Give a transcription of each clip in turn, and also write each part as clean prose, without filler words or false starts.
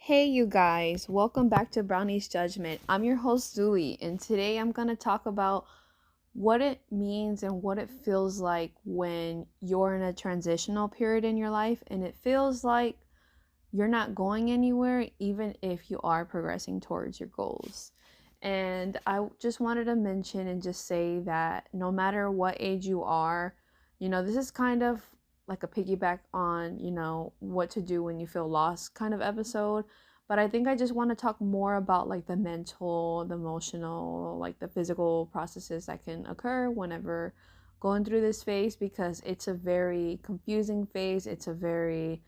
Hey, you guys, welcome back to Brownie's Judgment. I'm your host, Zuli, and today I'm going to talk about what it means and what it feels like when you're in a transitional period in your life and it feels like you're not going anywhere, even if you are progressing towards your goals. And I just wanted to mention and just say that no matter what age you are, this is kind of like a piggyback on, what to do when you feel lost kind of episode. But I think I just want to talk more about like the mental, the emotional, like the physical processes that can occur whenever going through this phase because it's a very confusing phase. It's a very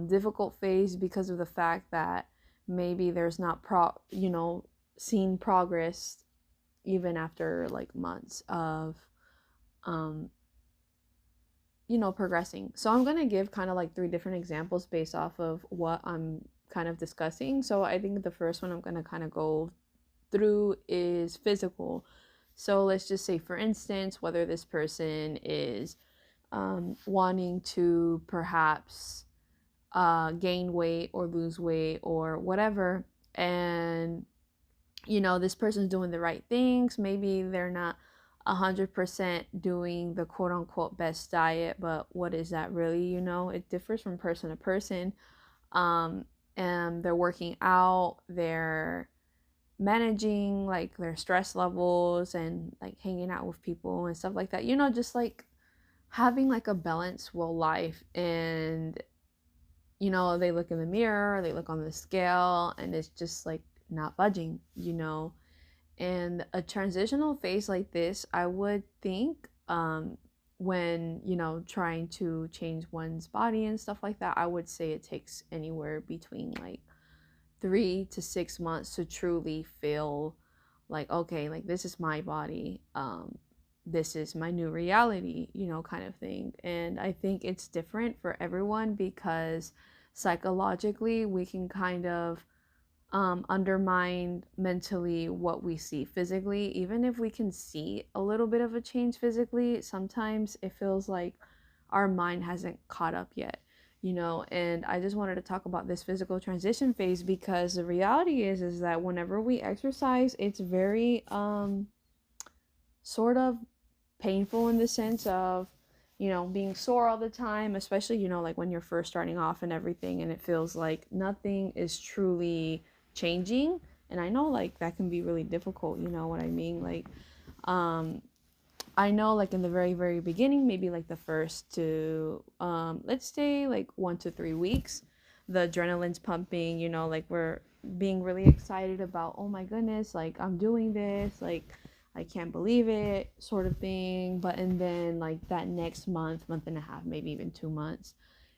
difficult phase because of the fact that maybe there's not seen progress even after like months of um progressing. So I'm going to give kind of like three different examples based off of what I'm kind of discussing. So I think the first one I'm going to kind of go through is physical. So let's just say, for instance, whether this person is wanting to perhaps gain weight or lose weight or whatever, and this person's doing the right things. Maybe they're not 100% doing the quote unquote best diet, but what is that really? It differs from person to person. um and they're working out, they're managing like their stress levels and like hanging out with people and stuff like that, just like having like a balanced well life. And they look in the mirror, they look on the scale, and it's just like not budging. And a transitional phase like this, I would think, when, trying to change one's body and stuff like that, I would say it takes anywhere between like 3 to 6 months to truly feel like, okay, like this is my body. This is my new reality, kind of thing. And I think it's different for everyone because psychologically we can kind of undermine mentally what we see physically. Even if we can see a little bit of a change physically, sometimes it feels like our mind hasn't caught up yet. And I just wanted to talk about this physical transition phase because the reality is that whenever we exercise, it's very sort of painful in the sense of being sore all the time, especially like when you're first starting off and everything, and it feels like nothing is truly changing. And I know like that can be really difficult, you know what I mean? Like um I know like in the very very beginning, maybe like the first to let's say like 1 to 3 weeks, the adrenaline's pumping, like we're being really excited about, oh my goodness, like I'm doing this, like I can't believe it, sort of thing. But and then like that next month and a half, maybe even 2 months,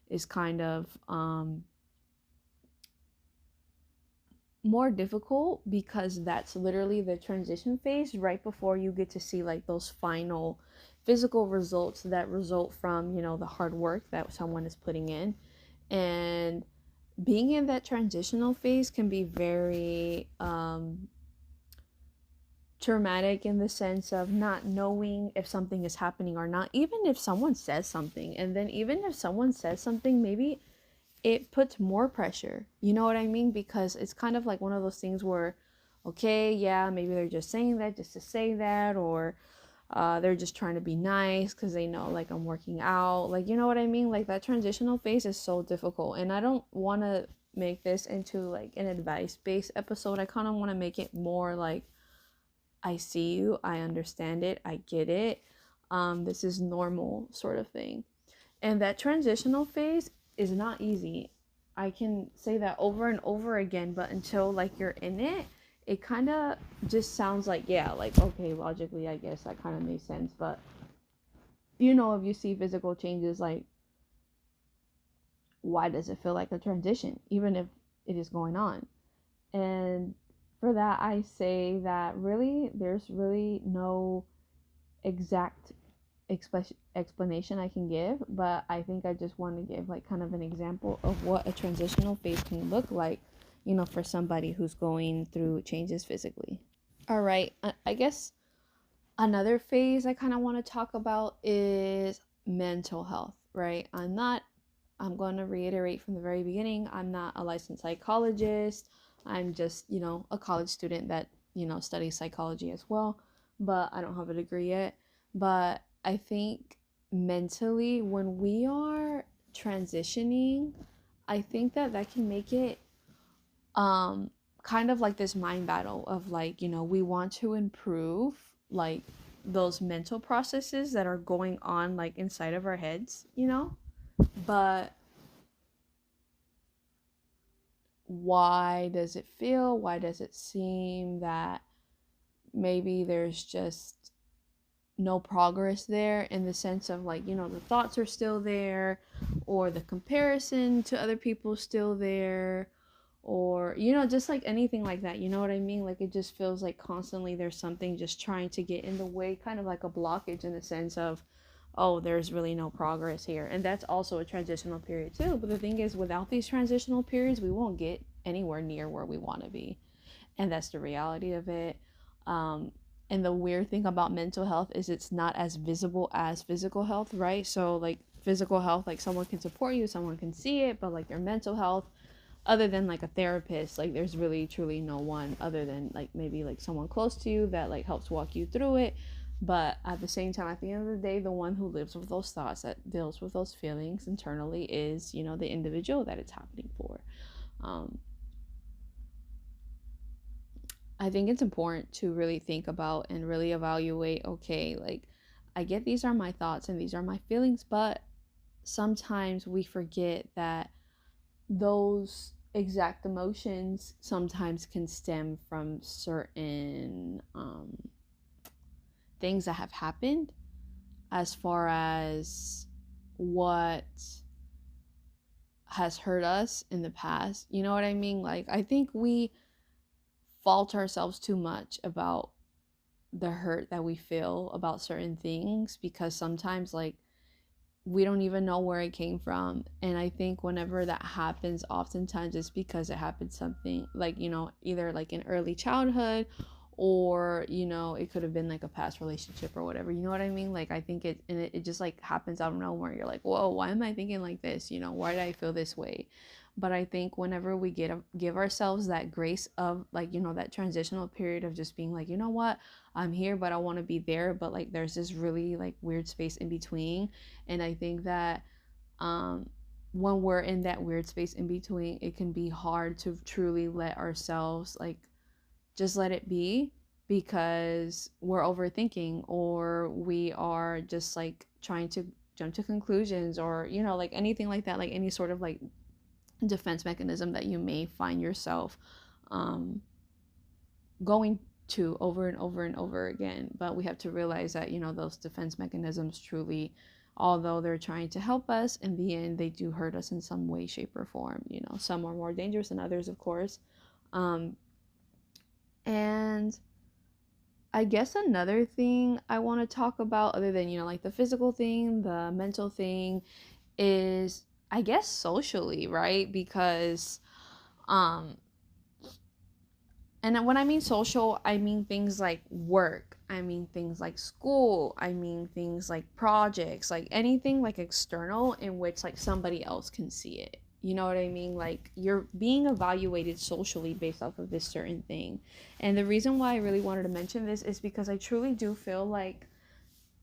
is kind of more difficult because that's literally the transition phase right before you get to see like those final physical results that result from the hard work that someone is putting in. And being in that transitional phase can be very traumatic in the sense of not knowing if something is happening or not, even if someone says something. And then even if someone says something, maybe it puts more pressure. You know what I mean? Because it's kind of like one of those things where, okay, yeah, maybe they're just saying that just to say that, or they're just trying to be nice because they know like I'm working out. Like, you know what I mean? Like that transitional phase is so difficult. And I don't want to make this into like an advice based episode. I kind of want to make it more like, I see you, I understand it, I get it. This is normal, sort of thing. And that transitional phase is not easy. I can say that over and over again, but until like you're in it, it kind of just sounds like, yeah, like okay, logically I guess that kind of makes sense. But if you see physical changes, like why does it feel like a transition even if it is going on? And for that I say that really there's really no exact explanation I can give, but I think I just want to give like kind of an example of what a transitional phase can look like, for somebody who's going through changes physically. All right, I guess another phase I kind of want to talk about is mental health, right? I'm not I'm going to reiterate from the very beginning, I'm not a licensed psychologist. I'm just, a college student that, studies psychology as well, but I don't have a degree yet. But I think mentally, when we are transitioning, I think that can make it kind of like this mind battle of like, we want to improve like those mental processes that are going on like inside of our heads, but why does it seem that maybe there's just no progress there, in the sense of like, the thoughts are still there, or the comparison to other people still there, or just like anything like that, you know what I mean? Like, it just feels like constantly there's something just trying to get in the way, kind of like a blockage, in the sense of, oh, there's really no progress here. And that's also a transitional period too. But the thing is, without these transitional periods, we won't get anywhere near where we want to be. And that's the reality of it. And the weird thing about mental health is it's not as visible as physical health, right? So like physical health, like someone can support you, someone can see it, but like your mental health, other than like a therapist, like there's really truly no one other than like maybe like someone close to you that like helps walk you through it. But at the same time, at the end of the day, the one who lives with those thoughts, that deals with those feelings internally, is the individual that it's happening for. I think it's important to really think about and really evaluate, okay, like, I get these are my thoughts and these are my feelings, but sometimes we forget that those exact emotions sometimes can stem from certain things that have happened, as far as what has hurt us in the past. You know what I mean? Like, I think we fault ourselves too much about the hurt that we feel about certain things, because sometimes like we don't even know where it came from. And I think whenever that happens, oftentimes it's because it happened something like, either like in early childhood, or it could have been like a past relationship or whatever, you know what I mean? Like, I think it just like happens out of nowhere. You're like, whoa, why am I thinking like this? Why did I feel this way? But I think whenever we give ourselves that grace of like, that transitional period of just being like, you know what, I'm here, but I want to be there, but like there's this really like weird space in between. And I think that when we're in that weird space in between, it can be hard to truly let ourselves like just let it be, because we're overthinking, or we are just like trying to jump to conclusions, or like anything like that, like any sort of like defense mechanism that you may find yourself going to over and over and over again. But we have to realize that those defense mechanisms truly, although they're trying to help us, in the end they do hurt us in some way, shape, or form. Some are more dangerous than others, of course. And I guess another thing I want to talk about, other than like the physical thing, the mental thing, is I guess socially, right? Because and when I mean social, I mean things like work, I mean things like school, I mean things like projects, like anything like external in which like somebody else can see it. You know what I mean? Like, you're being evaluated socially based off of this certain thing. And the reason why I really wanted to mention this is because I truly do feel like,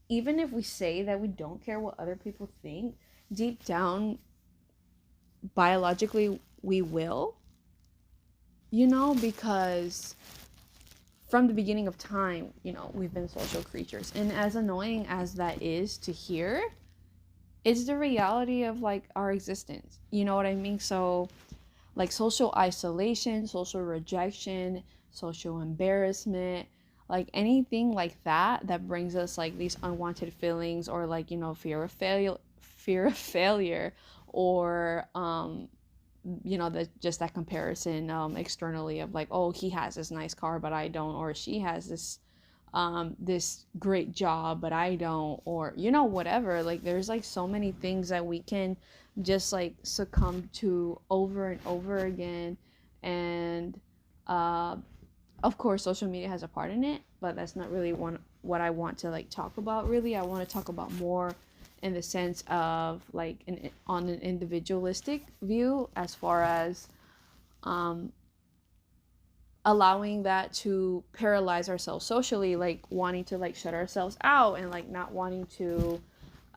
even if we say that we don't care what other people think, deep down, biologically, we will. Because from the beginning of time, we've been social creatures. And as annoying as that is to hear, it's the reality of like our existence. You know what I mean? So like social isolation, social rejection, social embarrassment, like anything like that brings us like these unwanted feelings, or like fear of failure, or just that comparison externally of like, oh, he has this nice car but I don't, or she has this great job but I don't, or whatever. Like, there's like so many things that we can just like succumb to over and over again. And of course social media has a part in it, but that's not really what I want to like talk about. Really, I want to talk about more in the sense of like on an individualistic view, as far as allowing that to paralyze ourselves socially, like wanting to like shut ourselves out and like not wanting to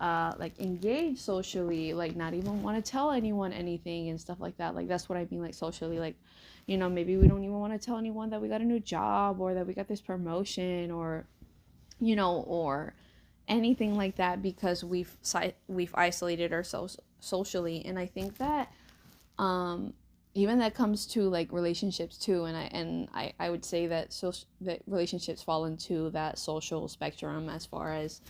like engage socially, like not even want to tell anyone anything and stuff like that. Like that's what I mean, like socially, like, you know, maybe we don't even want to tell anyone that we got a new job or that we got this promotion, or, you know, or anything like that, because we've isolated ourselves socially. And I think that even that comes to like relationships too, and I would say that that relationships fall into that social spectrum, as far as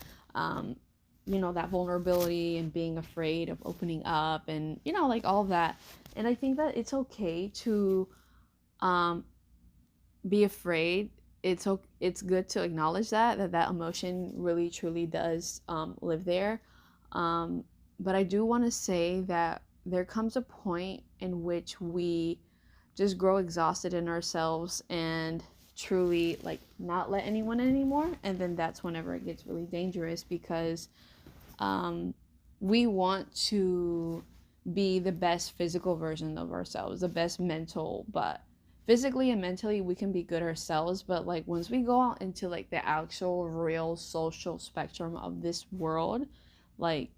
you know, that vulnerability and being afraid of opening up, and, you know, like all of that. And I think that it's okay to be afraid. It's good to acknowledge that emotion really truly does live there. But I do want to say that there comes a point in which we just grow exhausted in ourselves and truly like not let anyone in anymore. And then that's whenever it gets really dangerous, because we want to be the best physical version of ourselves, the best mental, but physically and mentally we can be good ourselves. But like once we go out into like the actual real social spectrum of this world, like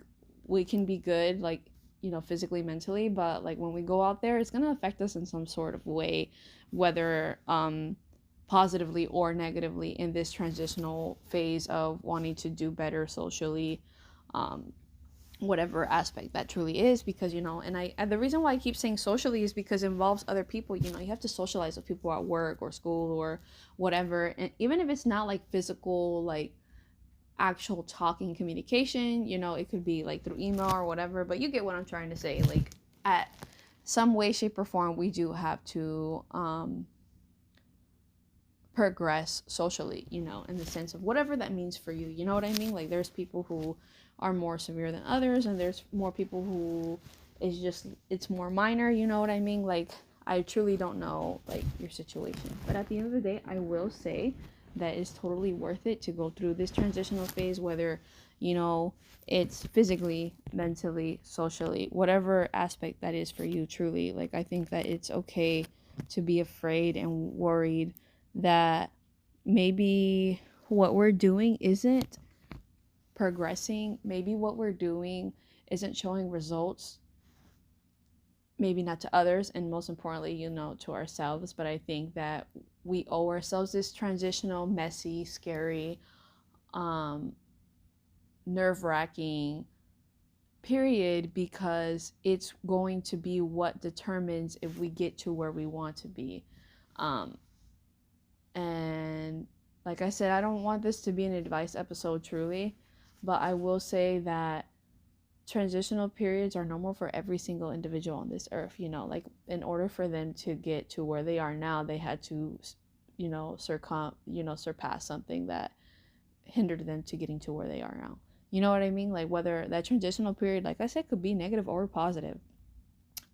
we can be good, like, you know, physically, mentally, but like when we go out there, it's going to affect us in some sort of way, whether positively or negatively, in this transitional phase of wanting to do better socially, whatever aspect that truly is. Because, you know, and the reason why I keep saying socially is because it involves other people. You know, you have to socialize with people at work or school or whatever, and even if it's not like physical, like actual talking communication, you know, it could be like through email or whatever, but you get what I'm trying to say. Like at some way, shape, or form, we do have to progress socially, you know, in the sense of whatever that means for you. You know what I mean? Like there's people who are more severe than others, and there's more people who is just, it's more minor, you know what I mean? Like I truly don't know like your situation, but at the end of the day, I will say that it's totally worth it to go through this transitional phase, whether, you know, it's physically, mentally, socially, whatever aspect that is for you, truly. Like I think that it's okay to be afraid and worried that maybe what we're doing isn't progressing, maybe what we're doing isn't showing results, maybe not to others, and most importantly, you know, to ourselves. But I think that we owe ourselves this transitional, messy, scary, nerve-wracking period, because it's going to be what determines if we get to where we want to be. And like I said, I don't want this to be an advice episode, truly, but I will say that transitional periods are normal for every single individual on this earth. You know, like in order for them to get to where they are now, they had to, you know, surpass something that hindered them to getting to where they are now. You know what I mean? Like whether that transitional period, like I said, could be negative or positive.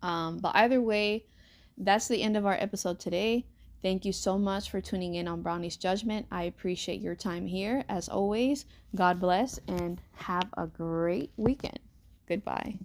But either way, that's the end of our episode today. Thank you so much for tuning in on Brownie's Judgment. I appreciate your time here. As always, God bless and have a great weekend. Goodbye.